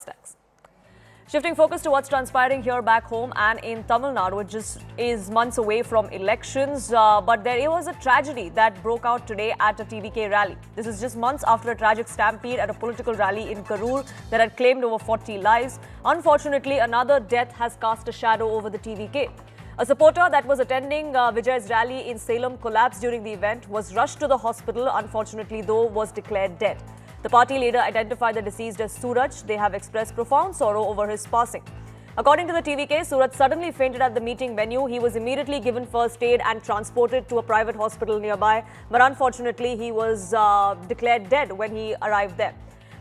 hashtags. Shifting focus to what's transpiring here back home and in Tamil Nadu, which just is months away from elections. But there was a tragedy that broke out today at a TVK rally. This is just months after a tragic stampede at a political rally in Crore that had claimed over 40 lives. Unfortunately, another death has cast a shadow over the TVK. A supporter that was attending Vijay's rally in Salem collapsed during the event, was rushed to the hospital, unfortunately though was declared dead. The party leader identified the deceased as Suraj. They have expressed profound sorrow over his passing. According to the TVK, Suraj suddenly fainted at the meeting venue. He was immediately given first aid and transported to a private hospital nearby, but unfortunately he was declared dead when he arrived there.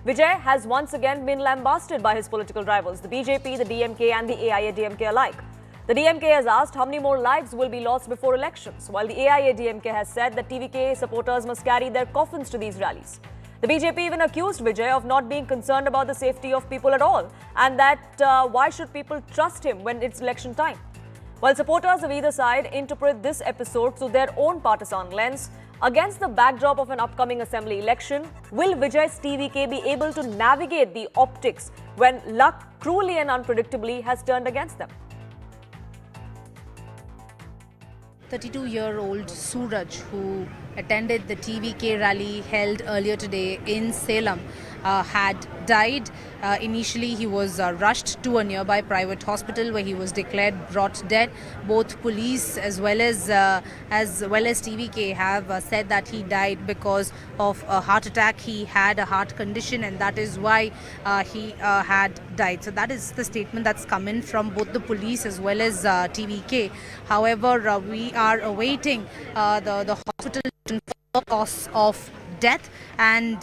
Vijay has once again been lambasted by his political rivals, the BJP, the DMK and the AIA-DMK alike. The DMK has asked how many more lives will be lost before elections, while the AIA-DMK has said that TVK supporters must carry their coffins to these rallies. The BJP even accused Vijay of not being concerned about the safety of people at all, and that why should people trust him when it's election time? While supporters of either side interpret this episode through their own partisan lens, against the backdrop of an upcoming assembly election, will Vijay's TVK be able to navigate the optics when luck cruelly and unpredictably has turned against them? 32-year-old Suraj, who attended the TVK rally held earlier today in Salem, had died. Initially, he was rushed to a nearby private hospital where he was declared brought dead. Both police as well as TVK have said that he died because of a heart attack. He had a heart condition, and that is why he had died. So that is the statement that's come in from both the police as well as TVK. However, we are awaiting the hospital to confirm cause of death, and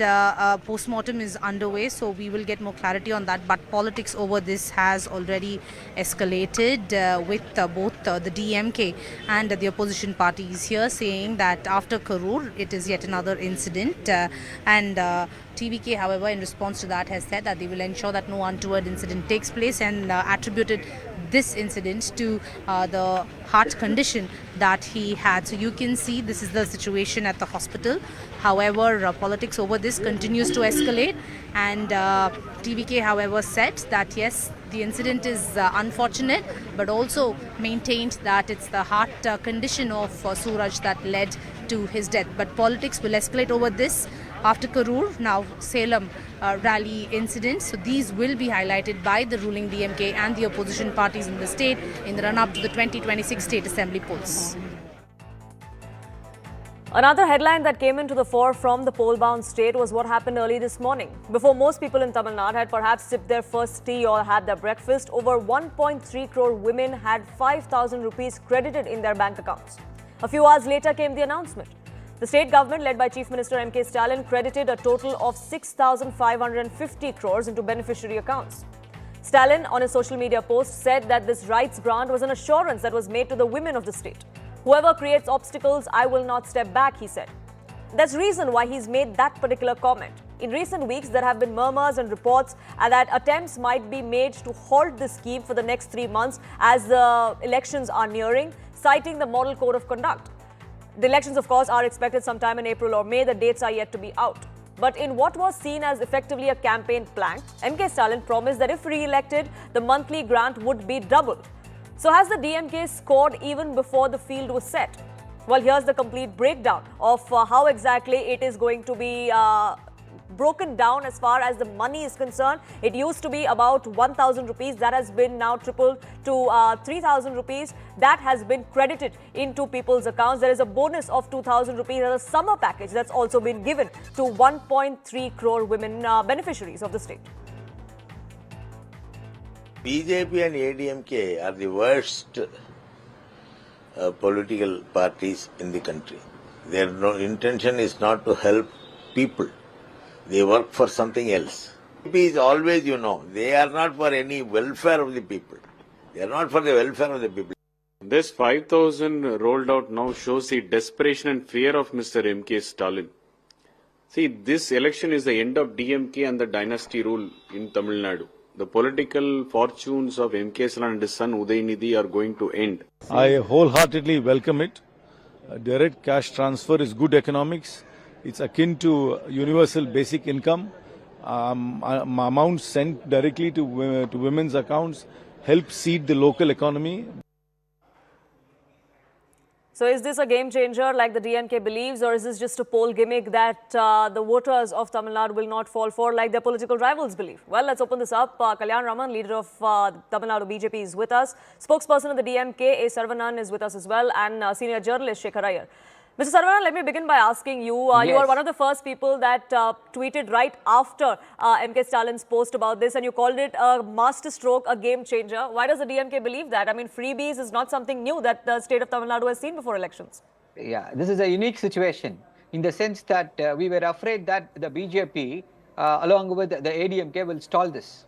post-mortem is underway, so we will get more clarity on that. But politics over this has already escalated with both the DMK and the opposition parties here saying that after Crore it is yet another incident, and TVK, however, in response to that has said that they will ensure that no untoward incident takes place, and attributed this incident to the heart condition that he had. So you can see this is the situation at the hospital. However, politics over this continues to escalate, and TVK, however, said that yes, the incident is unfortunate, but also maintained that it's the heart condition of Suraj that led to his death. But politics will escalate over this after Crore, now Salem rally incidents. So these will be highlighted by the ruling DMK and the opposition parties in the state in the run-up to the 2026 state assembly polls. Another headline that came into the fore from the poll-bound state was what happened early this morning. Before most people in Tamil Nadu had perhaps sipped their first tea or had their breakfast, over 1.3 crore women had 5,000 rupees credited in their bank accounts. A few hours later came the announcement. The state government, led by Chief Minister MK Stalin, credited a total of 6,550 crores into beneficiary accounts. Stalin, on his social media post, said that this rights grant was an assurance that was made to the women of the state. Whoever creates obstacles, I will not step back, he said. There's reason why he's made that particular comment. In recent weeks, there have been murmurs and reports that attempts might be made to halt this scheme for the next 3 months as the elections are nearing, citing the Model Code of Conduct. The elections, of course, are expected sometime in April or May. The dates are yet to be out. But in what was seen as effectively a campaign plank, MK Stalin promised that if re-elected, the monthly grant would be doubled. So has the DMK scored even before the field was set? Well, here's the complete breakdown of how exactly it is going to be broken down as far as the money is concerned. It used to be about 1,000 rupees. That has been now tripled to 3,000 rupees. That has been credited into people's accounts. There is a bonus of 2,000 rupees as a summer package that's also been given to 1.3 crore women beneficiaries of the state. BJP and ADMK are the worst political parties in the country. Their intention is not to help people. They work for something else. BJP is always, they are not for any welfare of the people. They are not for the welfare of the people. This 5,000 rolled out now shows the desperation and fear of Mr. MK Stalin. See, this election is the end of DMK and the dynasty rule in Tamil Nadu. The political fortunes of MK Stalin and his son Udayanidhi are going to end. I wholeheartedly welcome it. Direct cash transfer is good economics. It's akin to universal basic income. amounts sent directly to women's accounts help seed the local economy. So is this a game changer like the DMK believes, or is this just a poll gimmick that the voters of Tamil Nadu will not fall for like their political rivals believe? Well, let's open this up. Kalaignar Raman, leader of Tamil Nadu BJP, is with us. Spokesperson of the DMK, A. Saravanan, is with us as well, and senior journalist Shekhar Iyer. Mr. Saravanan, let me begin by asking you, Yes. you are one of the first people that tweeted right after MK Stalin's post about this, and you called it a masterstroke, a game changer. Why does the DMK believe that? I mean, freebies is not something new that the state of Tamil Nadu has seen before elections. Yeah, this is a unique situation in the sense that we were afraid that the BJP, along with the ADMK, will stall this.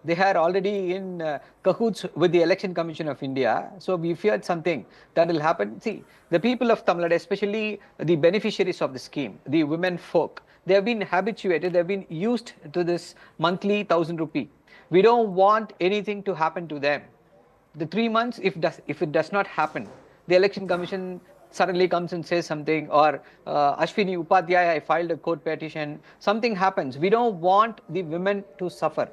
They are already in cahoots with the Election Commission of India. So we feared something that will happen. See, the people of Tamil Nadu, especially the beneficiaries of the scheme, the women folk, they have been habituated, they have been used to this monthly 1,000 rupee. We don't want anything to happen to them. The 3 months, if it does not happen, the Election Commission suddenly comes and says something, or Ashwini Upadhyay, I filed a court petition, something happens. We don't want the women to suffer.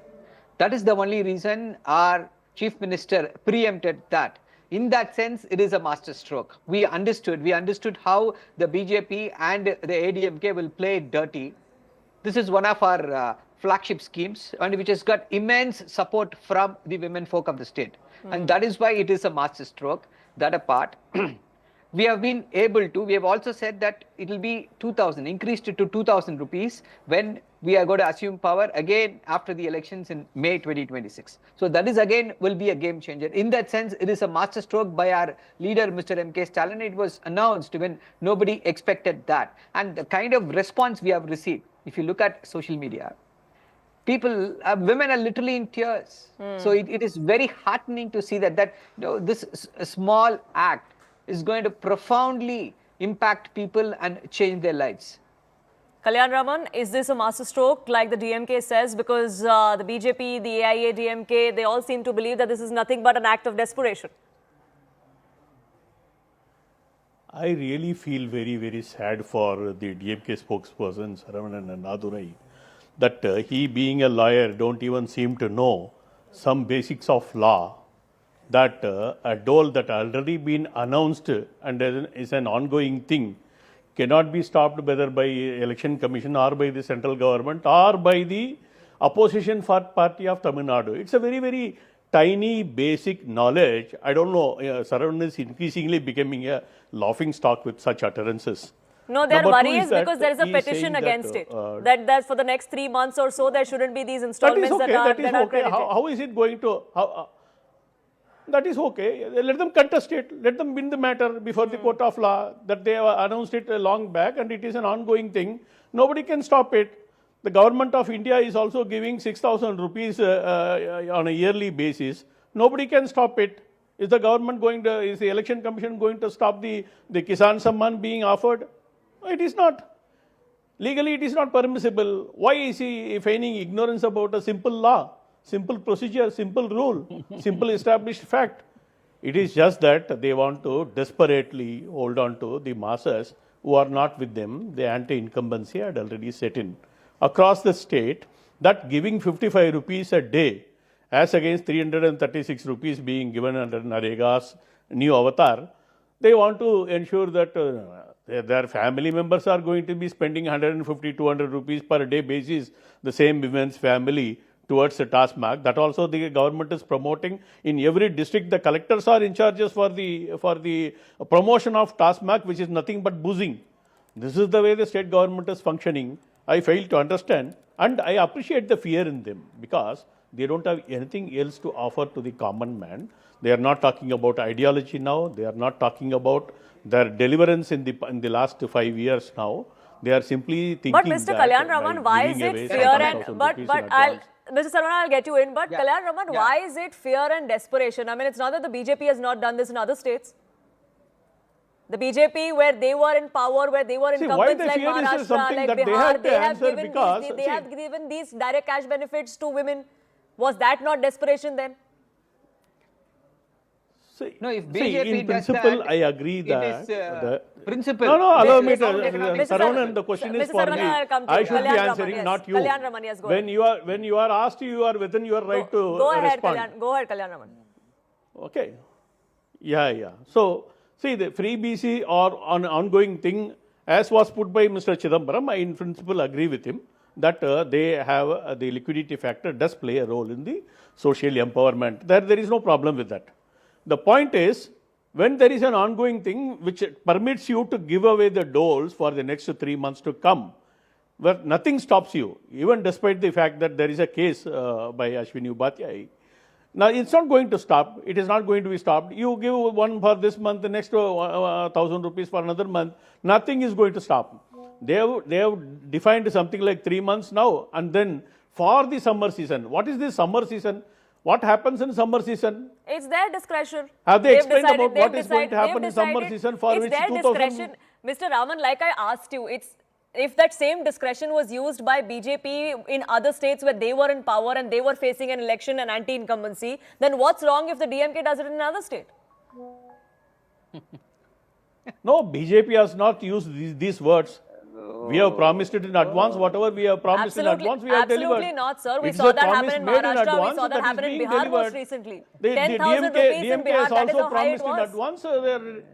That is the only reason our Chief Minister preempted that. In that sense, it is a masterstroke. We understood how the BJP and the ADMK will play dirty. This is one of our flagship schemes, and which has got immense support from the women folk of the state. And that is why it is a masterstroke. That apart, we have been able to, we have also said that it will be 2,000, increased to 2,000 rupees when we are going to assume power again after the elections in May 2026. So that is again will be a game changer. In that sense, it is a masterstroke by our leader, Mr. MK Stalin. It was announced when nobody expected that. And the kind of response we have received, if you look at social media, people, women are literally in tears. So it is very heartening to see that this small act is going to profoundly impact people and change their lives. Kalaignar Raman, is this a masterstroke like the DMK says? Because the BJP, the AIA, DMK, they all seem to believe that this is nothing but an act of desperation. I really feel very, very sad for the DMK spokesperson, Saravanan and Nadu, that he being a lawyer don't even seem to know some basics of law, that a dole that already been announced and is an ongoing thing cannot be stopped whether by election commission or by the central government or by the opposition party of Tamil Nadu. It's a very, very tiny basic knowledge. I don't know, Saravanan is increasingly becoming a laughing stock with such utterances. No, their Number worry two is because there is a he is petition saying against that, it. That for the next 3 months or so, there shouldn't be these installments that are credited. How is it going to... that is okay. Let them contest it. Let them win the matter before the court of law, that they have announced it long back and it is an ongoing thing. Nobody can stop it. The government of India is also giving 6,000 rupees on a yearly basis. Nobody can stop it. Is the government going to, is the election commission going to stop the Kisan Samman being offered? It is not. Legally, it is not permissible. Why is he feigning ignorance about a simple law? Simple procedure, simple rule, simple established fact. It is just that they want to desperately hold on to the masses who are not with them. The anti-incumbency had already set in. Across the state, that giving 55 rupees a day as against 336 rupees being given under Narega's new avatar, they want to ensure that their family members are going to be spending 150, 200 rupees per day basis, the same women's family, towards a task mark. That also the government is promoting. In every district, the collectors are in charges for the promotion of task mark, which is nothing but boozing. This is the way the state government is functioning. I fail to understand, and I appreciate the fear in them because they don't have anything else to offer to the common man. They are not talking about ideology now. They are not talking about their deliverance in the last 5 years now. They are simply thinking. But Mr. Kalaignar Raman, why is it fear and Mr. Saravanan, I'll get you in. But Kalaignar Raman, why is it fear and desperation? I mean, it's not that the BJP has not done this in other states. The BJP, where they were in power, where they were incumbents like Maharashtra, like Bihar, they have given these direct cash benefits to women. Was that not desperation then? No, if see, BJP in does principle, that, I agree that. it is principle. No, allow me Based to, on economic Saravanan, the question is Mr. for Saravanan, me. I'll come to I you. should be Kalyan answering, Raman, not yes. you. Kalyan Raman, yes, go When you are asked, you are within your right to Go ahead, respond. Go ahead, Kalyan Raman. Okay. Yeah. So, see, the free BC or an ongoing thing, as was put by Mr. Chidambaram, I in principle agree with him that they have the liquidity factor does play a role in the social empowerment. There is no problem with that. The point is, when there is an ongoing thing which permits you to give away the doles for the next 3 months to come, where nothing stops you, even despite the fact that there is a case by Ashwini Upadhyay. Now, it's not going to stop. It is not going to be stopped. You give one for this month, the next 1,000 rupees for another month. Nothing is going to stop. They have defined something like 3 months now, and then for the summer season. What is this summer season? What happens in summer season? It's their discretion. Have they They've explained decided- about what they've is going to decided- happen they've in summer decided season for it's which their 2000? discretion. Mr. Raman, like I asked you, if that same discretion was used by BJP in other states where they were in power and they were facing an election and anti-incumbency, then what's wrong if the DMK does it in another state? No, BJP has not used these words. We have promised it in advance. Whatever we have promised in advance, we have delivered. Absolutely not, sir. We It's saw a that happen promise in made Maharashtra. We advance saw that that happen is in being Bihar most delivered. recently. The 10,000 rupees in DMK Bihar, has that is also how high it promised in was. advance.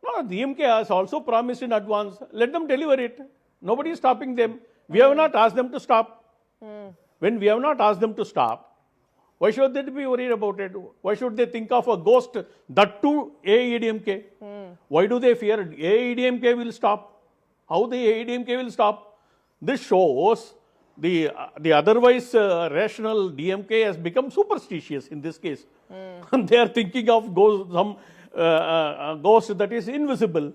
No, DMK has also promised in advance. Let them deliver it. Nobody is stopping them. We have not asked them to stop. When we have not asked them to stop, why should they be worried about it? Why should they think of a ghost, that too AEDMK? Why do they fear AEDMK will stop? How the AEDMK will stop? This shows the otherwise rational DMK has become superstitious in this case. They are thinking of some ghost that is invisible.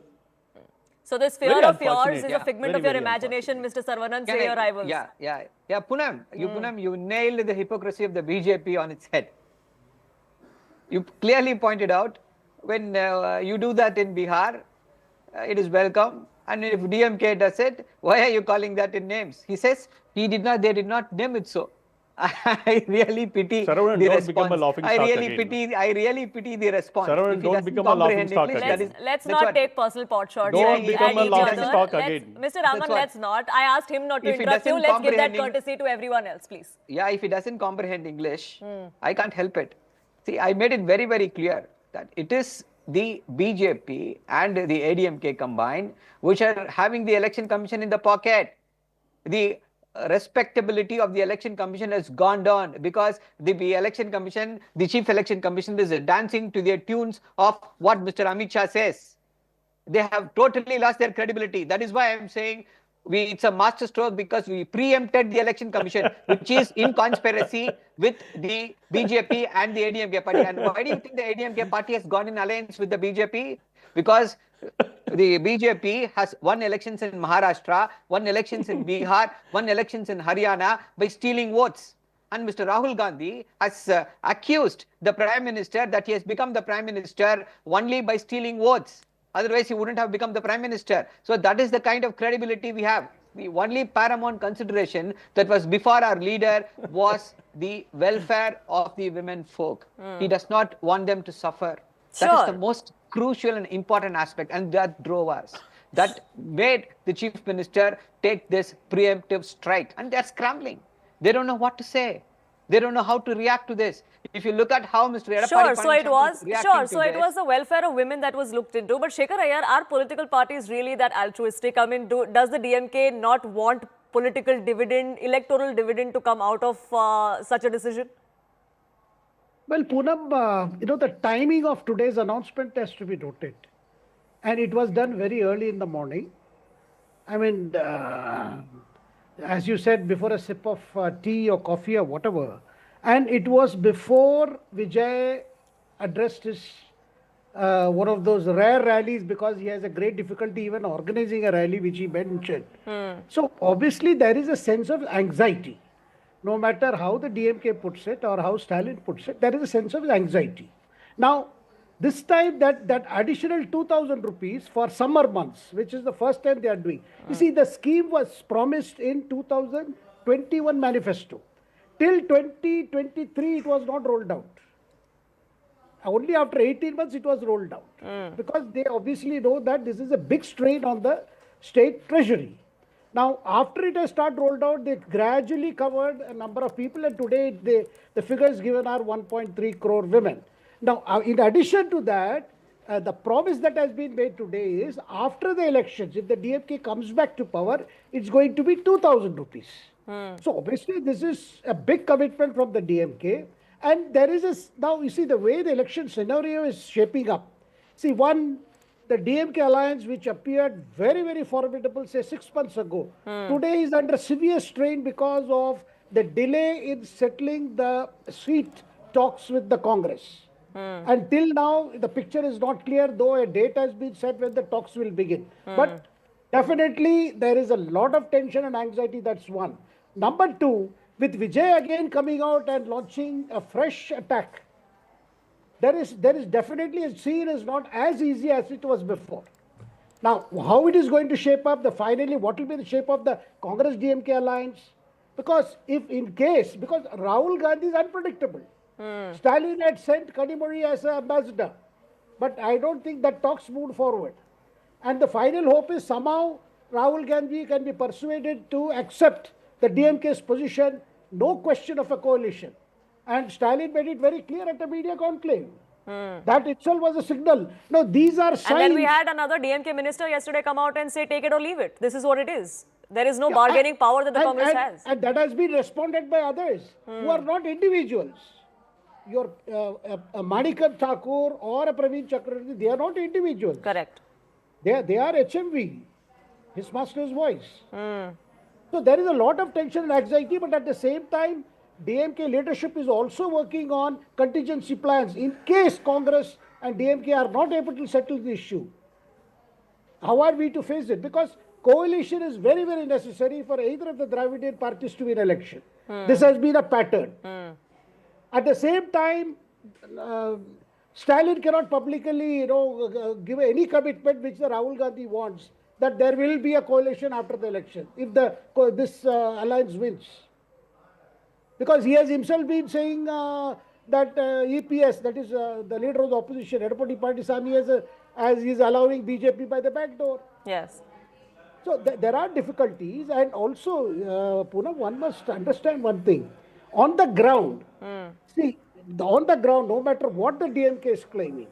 So this fear Very of yours unfortunate. is Yeah, a figment very, of your very imagination, Mr. Saravanan, say your rivals. Yeah. Poonam, you nailed the hypocrisy of the BJP on its head. You clearly pointed out when you do that in Bihar, it is welcome. And if DMK does it, why are you calling that in names? He says they did not name it so. I really pity Saravanan, the don't response. become a laughing stock again. I really pity the response. Saravanan, If he don't doesn't become a laughing comprehend stock English, again. that is- Let's that's not what- take personal pot shots. Don't at become a each laughing other. stock Let's- again. Mr. Raman, That's what- let's not. I asked him not to If he interrupt you. doesn't Let's give that comprehend courtesy to everyone else, please. Yeah, if he doesn't comprehend English, I can't help it. See, I made it very, very clear that it is the BJP and the ADMK combined which are having the election commission in the pocket. The respectability of the election commission has gone down because the election commission, the chief election commission is dancing to the tunes of what Mr. Amit Shah says. They have totally lost their credibility. That is why I am saying it's a master stroke because we preempted the election commission, which is in conspiracy with the BJP and the ADMK party. And why do you think the ADMK party has gone in alliance with the BJP? Because the BJP has won elections in Maharashtra, won elections in Bihar, won elections in Haryana by stealing votes. And Mr. Rahul Gandhi has accused the Prime Minister that he has become the Prime Minister only by stealing votes. Otherwise, he wouldn't have become the Prime Minister. So that is the kind of credibility we have. The only paramount consideration that was before our leader was the welfare of the women folk. He does not want them to suffer. That is the most crucial and important aspect, and that drove us. That made the Chief Minister take this preemptive strike, and they're scrambling. They don't know what to say. They don't know how to react to this. If you look at how Mr. Edappadi So it was the welfare of women that was looked into. But Shekhar Iyer, are political parties really that altruistic? I mean, does the DMK not want political dividend, electoral dividend to come out of such a decision? Well, Poonam, the timing of today's announcement has to be noted. And it was done very early in the morning. I mean, as you said, before a sip of tea or coffee or whatever. And it was before Vijay addressed his one of those rare rallies, because he has a great difficulty even organizing a rally, which he mentioned. So obviously there is a sense of anxiety. No matter how the DMK puts it or how Stalin puts it, there is a sense of anxiety. Now, this time that additional 2,000 rupees for summer months, which is the first time they are doing. You see, the scheme was promised in 2021 manifesto. Till 2023, it was not rolled out. Only after 18 months it was rolled out. Because they obviously know that this is a big strain on the state treasury. Now, after it has started rolled out, they gradually covered a number of people, and today the figures given are 1.3 crore women. Now, in addition to that, the promise that has been made today is after the elections, if the DMK comes back to power, it's going to be 2,000 rupees. So obviously, this is a big commitment from the DMK. And there is now you see the way the election scenario is shaping up. See, the DMK alliance, which appeared very, very formidable, say 6 months ago, today is under severe strain because of the delay in settling the seat talks with the Congress. Until now, the picture is not clear, though a date has been set when the talks will begin. But definitely, there is a lot of tension and anxiety. That's one. Number two, with Vijay again coming out and launching a fresh attack, there is definitely a scene is not as easy as it was before. Now, how it is going to shape up, finally, what will be the shape of the Congress-DMK alliance? Because because Rahul Gandhi is unpredictable. Stalin had sent Kanimozhi as an ambassador, but I don't think that talks moved forward. And the final hope is somehow Rahul Gandhi can be persuaded to accept the DMK's position, no question of a coalition. And Stalin made it very clear at the media conclave. That itself was a signal. No, these are signs. And then we had another DMK minister yesterday come out and say, take it or leave it. This is what it is. There is no bargaining power that the Congress has. And that has been responded by others who are not individuals. Your Manikant Thakur or a Praveen Chakravarti, they are not individuals. Correct. They are HMV, his master's voice. So there is a lot of tension and anxiety, but at the same time, DMK leadership is also working on contingency plans in case Congress and DMK are not able to settle the issue. How are we to face it? Because coalition is very, very necessary for either of the Dravidian parties to win election. This has been a pattern. At the same time, Stalin cannot publicly, give any commitment which the Rahul Gandhi wants that there will be a coalition after the election if this alliance wins. Because he has himself been saying that EPS, that is the leader of the opposition, Edapati Palaniswamy, as he is allowing BJP by the back door. Yes. So there are difficulties, and also, Poonam, one must understand one thing. On the ground, see, on the ground, no matter what the DMK is claiming,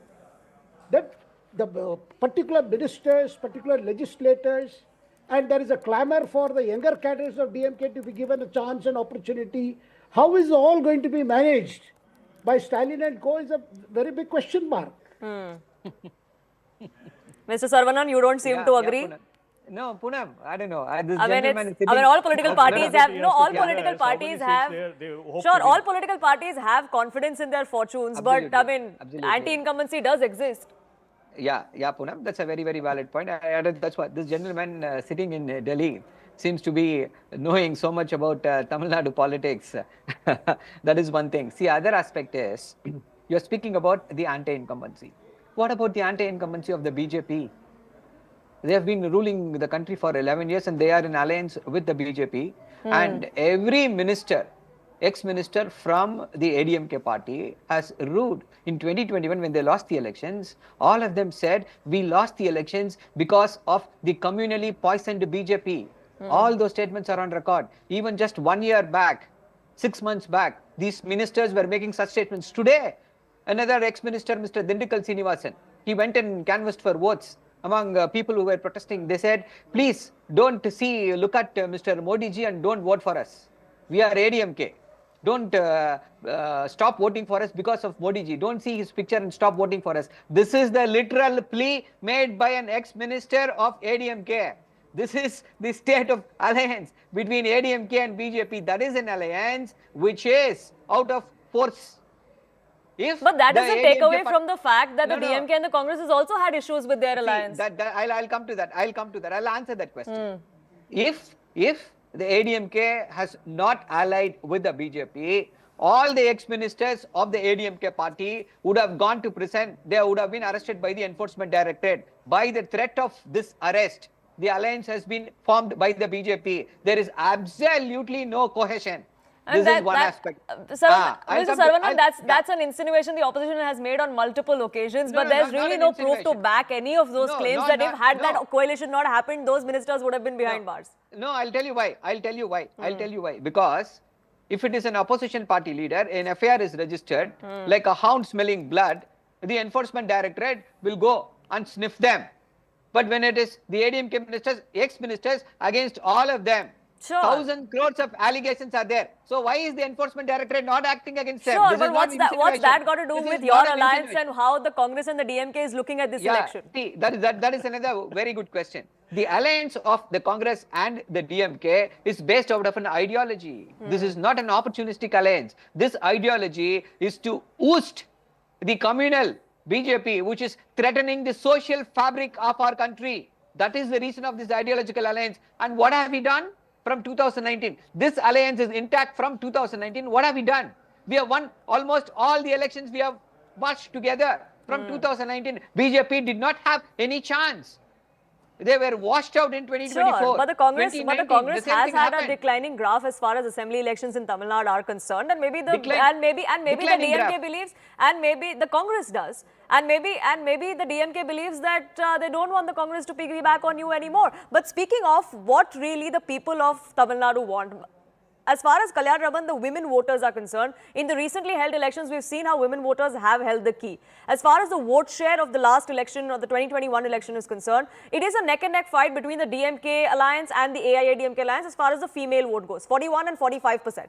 that the particular ministers, particular legislators, and there is a clamor for the younger cadres of DMK to be given a chance and opportunity. How is all going to be managed by Stalin and co is a very big question mark. Mr. Saravanan, you don't seem to agree. No, Poonam, I don't know. All political parties have, all political parties have, all political parties have confidence in their fortunes, Absolutely. but Absolutely. anti-incumbency does exist. Yeah, Poonam, that's a very, very valid point. That's what this gentleman sitting in Delhi seems to be knowing so much about Tamil Nadu politics. That is one thing. See, other aspect is, you're speaking about the anti-incumbency. What about the anti-incumbency of the BJP? They have been ruling the country for 11 years and they are in alliance with the BJP. And every minister, ex-minister from the ADMK party has ruled. In 2021, when they lost the elections, all of them said, we lost the elections because of the communally poisoned BJP. All those statements are on record. Even just 1 year back, 6 months back, these ministers were making such statements. Today, another ex-minister, Mr. Dindikal Srinivasan, he went and canvassed for votes among people who were protesting. They said, please don't look at Mr. Modi ji and don't vote for us. We are ADMK. Don't stop voting for us because of Modi ji. Don't see his picture and stop voting for us. This is the literal plea made by an ex-minister of ADMK. This is the state of alliance between ADMK and BJP. That is an alliance which is out of force. But that doesn't take away from the fact that the DMK and the Congress has also had issues with their alliance. I'll come to that. I'll answer that question. If the ADMK has not allied with the BJP, all the ex-ministers of the ADMK party would have gone to prison. They would have been arrested by the Enforcement Directorate. By the threat of this arrest, the alliance has been formed by the BJP. There is absolutely no cohesion. This is one aspect. I'll Mr. come to- Saravanan, I'll- that's an insinuation the opposition has made on multiple occasions, but there's not really an no proof to insinuation. back any of those No, claims no, that not- if had that no. coalition not happened, those ministers would have been behind bars. No, I'll tell you why. I'll tell you why. Because if it is an opposition party leader, an FIR is registered, like a hound smelling blood, the enforcement directorate will go and sniff them. But when it is the ADMK ministers, ex-ministers, against all of them, Sure. 1,000 crores of allegations are there. So why is the enforcement directorate not acting against them? Sure, This but is not what's that insinuation. got to do This is with not your an alliance insinuation. and how the Congress and the DMK is looking at this election? See, that is another very good question. The alliance of the Congress and the DMK is based out of an ideology. This is not an opportunistic alliance. This ideology is to oust the communal BJP, which is threatening the social fabric of our country. That is the reason of this ideological alliance. And what have we done from 2019? This alliance is intact from 2019. What have we done? We have won almost all the elections. We have marched together from 2019. BJP did not have any chance. They were washed out in 2024. Sure, but the Congress, 2019, the same has thing had a happened. declining graph as far as assembly elections in Tamil Nadu are concerned, and maybe the Decline- maybe the declining DMK graph. believes, and maybe the Congress does, and maybe the DMK believes that they don't want the Congress to piggyback on you anymore. But speaking of what really the people of Tamil Nadu want. As far as Kalaignar, the women voters are concerned, in the recently held elections, we've seen how women voters have held the key. As far as the vote share of the last election, or the 2021 election is concerned, it is a neck-and-neck fight between the DMK alliance and the AIADMK alliance as far as the female vote goes, 41 and 45%.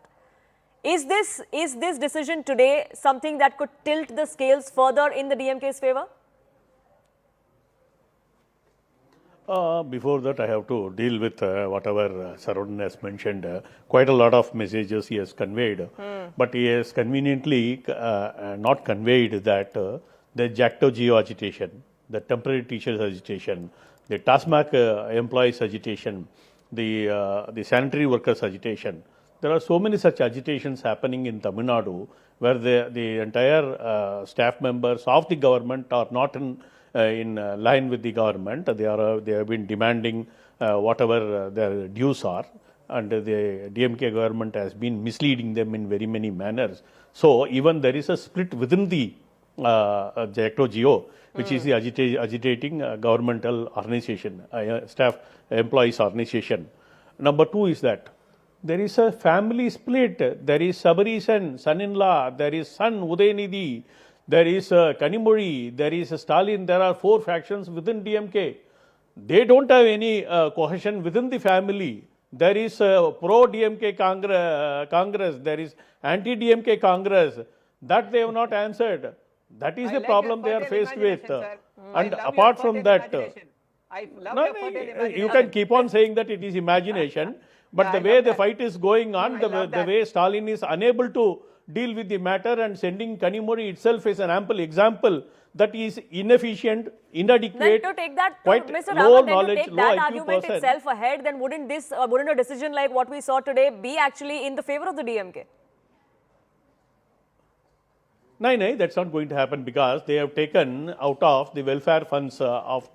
Is this decision today something that could tilt the scales further in the DMK's favor? Before that, I have to deal with whatever Saravanan has mentioned. Quite a lot of messages he has conveyed, but he has conveniently not conveyed that the Jacto Geo agitation, the temporary teachers agitation, the TASMAC employees agitation, the sanitary workers agitation. There are so many such agitations happening in Tamil Nadu where the entire staff members of the government are not in line with the government. They have been demanding whatever their dues are, and the DMK government has been misleading them in very many manners. So even there is a split within the Jacto Geo, which is the agitating governmental organization, staff employees organization. Number two is that there is a family split. There is Sabari son-in-law, there is son Udayanidhi, there is Kanimuri, there is Stalin. There are 4 factions within DMK. They don't have any cohesion within the family. There is pro-DMK Congress, there is anti-DMK Congress. That they have not answered. That is the problem they are faced with. And apart from that, you can keep on saying that it is imagination, but the way the fight is going on, the way Stalin is unable to deal with the matter, and sending Kanimuri itself is an ample example that is inefficient, inadequate, Then to take that, quite Mr. low Raman, then to knowledge, take low that IQ argument person. itself ahead, then wouldn't a decision like what we saw today be actually in the favor of the DMK? No, that's not going to happen, because they have taken out of the welfare funds of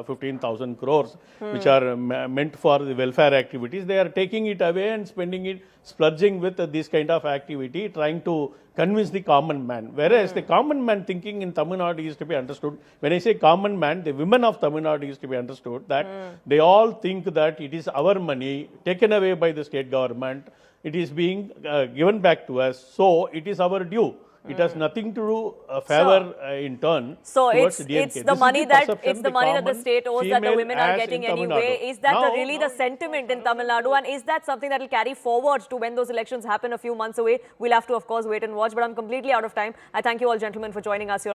15,000 crores, which are meant for the welfare activities. They are taking it away and spending it, splurging with this kind of activity, trying to convince the common man. Whereas the common man thinking in Tamil Nadu is to be understood. When I say common man, the women of Tamil Nadu is to be understood that they all think that it is our money taken away by the state government. It is being given back to us, so it is our due. It has nothing to do favor in turn. So towards it's DMK. the This money is that perception, it's the money that the common state owes that the female women are as getting in Tamil anyway. Nadu. Is that Now- really the sentiment in Tamil Nadu, and is that something that will carry forward to when those elections happen a few months away? We'll have to, of course, wait and watch. But I'm completely out of time. I thank you all, gentlemen, for joining us here.